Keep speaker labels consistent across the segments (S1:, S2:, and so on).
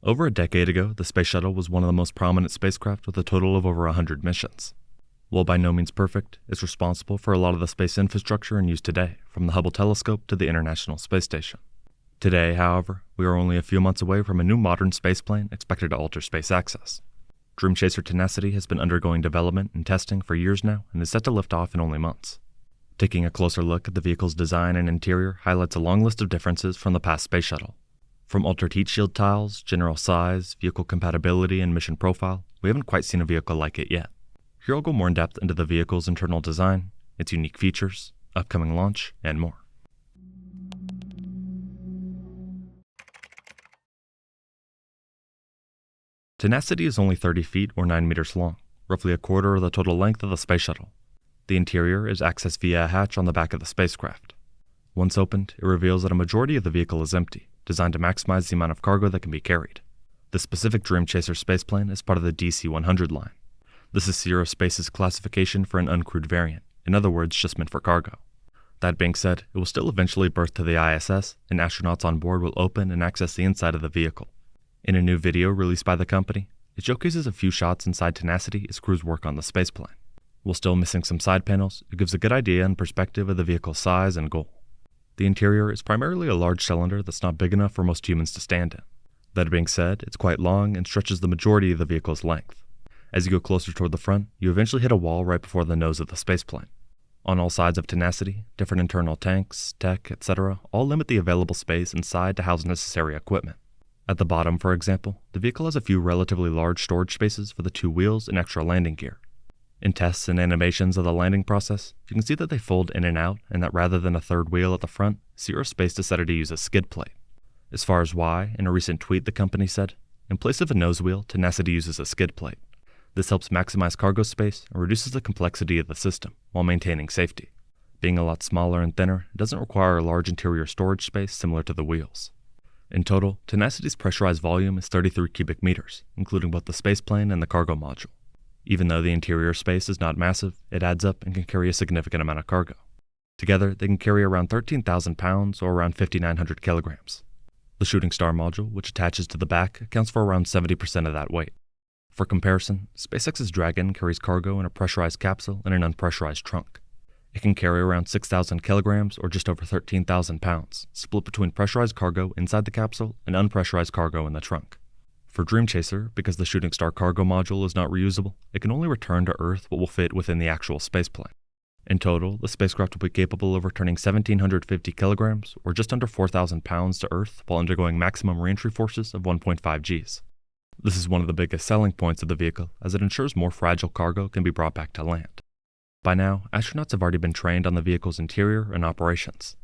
S1: Over a decade ago, the Space Shuttle was one of the most prominent spacecraft with a total of over 100 missions. While by no means perfect, it's responsible for a lot of the space infrastructure in use today, from the Hubble Telescope to the International Space Station. Today, however, we are only a few months away from a new modern spaceplane expected to alter space access. Chaser Tenacity has been undergoing development and testing for years now and is set to lift off in only months. Taking a closer look at the vehicle's design and interior highlights a long list of differences from the past Space Shuttle. From altered heat shield tiles, general size, vehicle compatibility, and mission profile, we haven't quite seen a vehicle like it yet. Here I'll go more in depth into the vehicle's internal design, its unique features, upcoming launch, and more. Tenacity is only 30 feet or 9 meters long, roughly a quarter of the total length of the Space Shuttle. The interior is accessed via a hatch on the back of the spacecraft. Once opened, it reveals that a majority of the vehicle is empty, designed to maximize the amount of cargo that can be carried. The specific Chaser spaceplane is part of the DC-100 line. This is Sierra Space's classification for an uncrewed variant, in other words, just meant for cargo. That being said, it will still eventually berth to the ISS, and astronauts on board will open and access the inside of the vehicle. In a new video released by the company, it showcases a few shots inside Tenacity as crews work on the spaceplane. While still missing some side panels, it gives a good idea and perspective of the vehicle's size and goal. The interior is primarily a large cylinder that's not big enough for most humans to stand in. That being said, it's quite long and stretches the majority of the vehicle's length. As you go closer toward the front, you eventually hit a wall right before the nose of the spaceplane. On all sides of Tenacity, different internal tanks, tech, etc. all limit the available space inside to house necessary equipment. At the bottom, for example, the vehicle has a few relatively large storage spaces for the 2 wheels and extra landing gear. In tests and animations of the landing process, you can see that they fold in and out, and that rather than a third wheel at the front, Sierra Space decided to use a skid plate. As far as why, in a recent tweet the company said, in place of a nose wheel, Tenacity uses a skid plate. This helps maximize cargo space and reduces the complexity of the system, while maintaining safety. Being a lot smaller and thinner, it doesn't require a large interior storage space similar to the wheels. In total, Tenacity's pressurized volume is 33 cubic meters, including both the spaceplane and the cargo module. Even though the interior space is not massive, it adds up and can carry a significant amount of cargo. Together, they can carry around 13,000 pounds or around 5,900 kilograms. The Shooting Star module, which attaches to the back, accounts for around 70% of that weight. For comparison, SpaceX's Dragon carries cargo in a pressurized capsule and an unpressurized trunk. It can carry around 6,000 kilograms or just over 13,000 pounds, split between pressurized cargo inside the capsule and unpressurized cargo in the trunk. For Chaser, because the Shooting Star cargo module is not reusable, it can only return to Earth what will fit within the actual spaceplane. In total, the spacecraft will be capable of returning 1,750 kilograms, or just under 4,000 pounds to Earth while undergoing maximum reentry forces of 1.5 Gs. This is one of the biggest selling points of the vehicle, as it ensures more fragile cargo can be brought back to land. By now, astronauts have already been trained on the vehicle's interior and operations.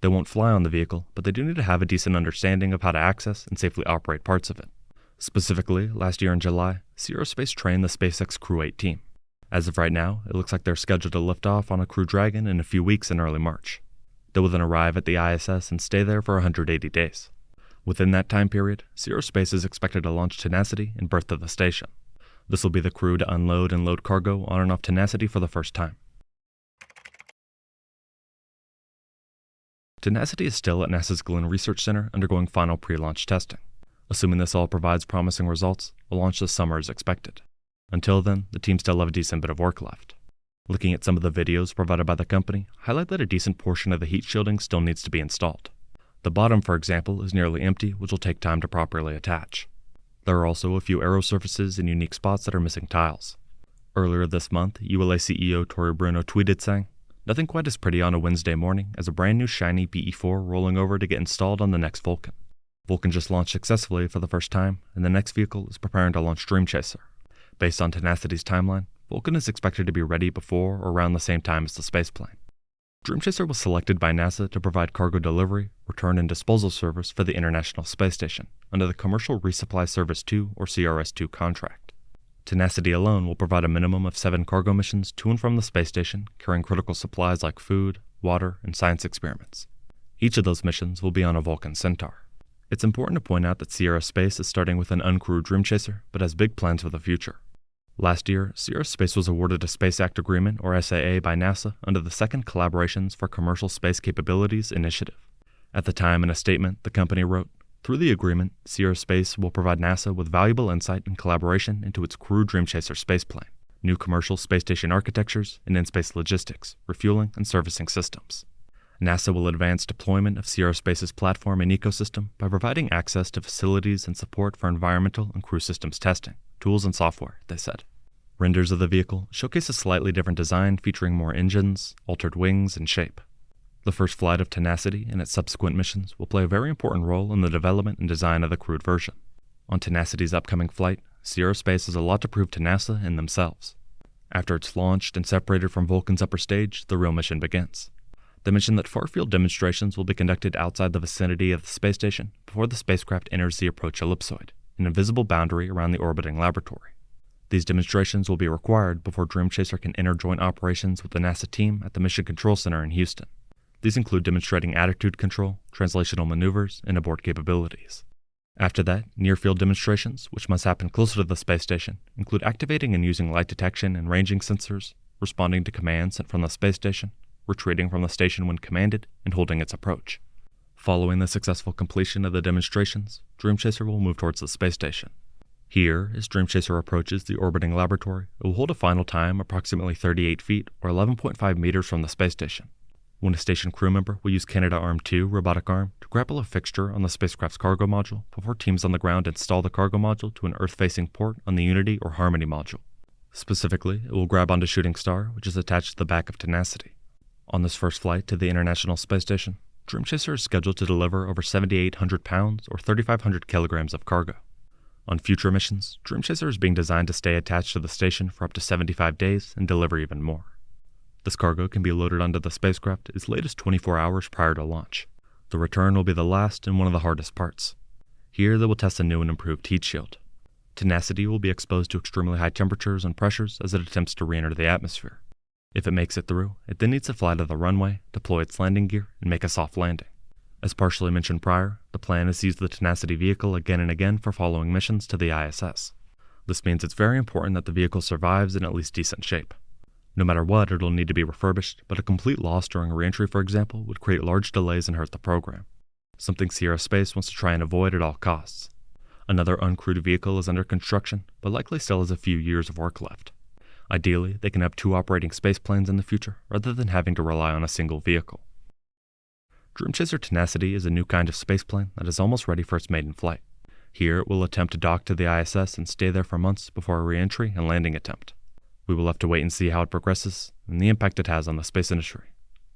S1: They won't fly on the vehicle, but they do need to have a decent understanding of how to access and safely operate parts of it. Specifically, last year in July, Sierra Space trained the SpaceX Crew 8 team. As of right now, it looks like they're scheduled to lift off on a Crew Dragon in a few weeks in early March. They will then arrive at the ISS and stay there for 180 days. Within that time period, Sierra Space is expected to launch Tenacity and berth to the station. This will be the crew to unload and load cargo on and off Tenacity for the first time. Tenacity is still at NASA's Glenn Research Center undergoing final pre-launch testing. Assuming this all provides promising results, a launch this summer is expected. Until then, the team still have a decent bit of work left. Looking at some of the videos provided by the company, highlight that a decent portion of the heat shielding still needs to be installed. The bottom, for example, is nearly empty, which will take time to properly attach. There are also a few aero surfaces and unique spots that are missing tiles. Earlier this month, ULA CEO Tori Bruno tweeted saying, "Nothing quite as pretty on a Wednesday morning as a brand new shiny BE-4 rolling over to get installed on the next Vulcan. Vulcan just launched successfully for the first time, and the next vehicle is preparing to launch Chaser. Based on Tenacity's timeline, Vulcan is expected to be ready before or around the same time as the spaceplane. Chaser was selected by NASA to provide cargo delivery, return, and disposal service for the International Space Station under the Commercial Resupply Service 2 or CRS-2 contract. Tenacity alone will provide a minimum of 7 cargo missions to and from the space station, carrying critical supplies like food, water, and science experiments. Each of those missions will be on a Vulcan Centaur. It's important to point out that Sierra Space is starting with an uncrewed Chaser, but has big plans for the future. Last year, Sierra Space was awarded a Space Act Agreement, or SAA, by NASA under the Second Collaborations for Commercial Space Capabilities initiative. At the time, in a statement, the company wrote, Through the agreement, Sierra Space will provide NASA with valuable insight and collaboration into its Crew Dream Chaser spaceplane, new commercial space station architectures, and in-space logistics, refueling, and servicing systems. NASA will advance deployment of Sierra Space's platform and ecosystem by providing access to facilities and support for environmental and crew systems testing, tools, and software, they said. Renders of the vehicle showcase a slightly different design featuring more engines, altered wings, and shape. The first flight of Tenacity and its subsequent missions will play a very important role in the development and design of the crewed version. On Tenacity's upcoming flight, Sierra Space has a lot to prove to NASA and themselves. After it's launched and separated from Vulcan's upper stage, the real mission begins. They mentioned that far-field demonstrations will be conducted outside the vicinity of the space station before the spacecraft enters the approach ellipsoid, an invisible boundary around the orbiting laboratory. These demonstrations will be required before Dream Chaser can enter joint operations with the NASA team at the Mission Control Center in Houston. These include demonstrating attitude control, translational maneuvers, and abort capabilities. After that, near-field demonstrations, which must happen closer to the space station, include activating and using light detection and ranging sensors, responding to commands sent from the space station, retreating from the station when commanded, and holding its approach. Following the successful completion of the demonstrations, Dream Chaser will move towards the space station. Here, as Dream Chaser approaches the orbiting laboratory, it will hold a final time approximately 38 feet or 11.5 meters from the space station. When a station crew member will use Canadarm2 robotic arm to grapple a fixture on the spacecraft's cargo module before teams on the ground install the cargo module to an Earth-facing port on the Unity or Harmony module. Specifically, it will grab onto Shooting Star, which is attached to the back of Tenacity. On this first flight to the International Space Station, Dream Chaser is scheduled to deliver over 7,800 pounds or 3,500 kilograms of cargo. On future missions, Dream Chaser is being designed to stay attached to the station for up to 75 days and deliver even more. This cargo can be loaded onto the spacecraft as late as 24 hours prior to launch. The return will be the last and one of the hardest parts. Here they will test a new and improved heat shield. Tenacity will be exposed to extremely high temperatures and pressures as it attempts to re-enter the atmosphere. If it makes it through, it then needs to fly to the runway, deploy its landing gear, and make a soft landing. As partially mentioned prior, the plan is to use the Tenacity vehicle again and again for following missions to the ISS. This means it's very important that the vehicle survives in at least decent shape. No matter what, it'll need to be refurbished, but a complete loss during re-entry, for example, would create large delays and hurt the program, something Sierra Space wants to try and avoid at all costs. Another uncrewed vehicle is under construction, but likely still has a few years of work left. Ideally, they can have 2 operating spaceplanes in the future, rather than having to rely on a single vehicle. Dream Chaser Tenacity is a new kind of spaceplane that is almost ready for its maiden flight. Here, it will attempt to dock to the ISS and stay there for months before a re-entry and landing attempt. We will have to wait and see how it progresses and the impact it has on the space industry.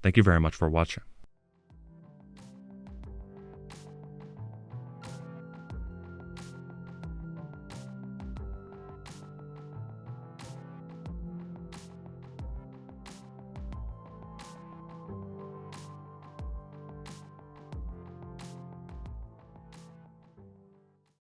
S1: Thank you very much for watching.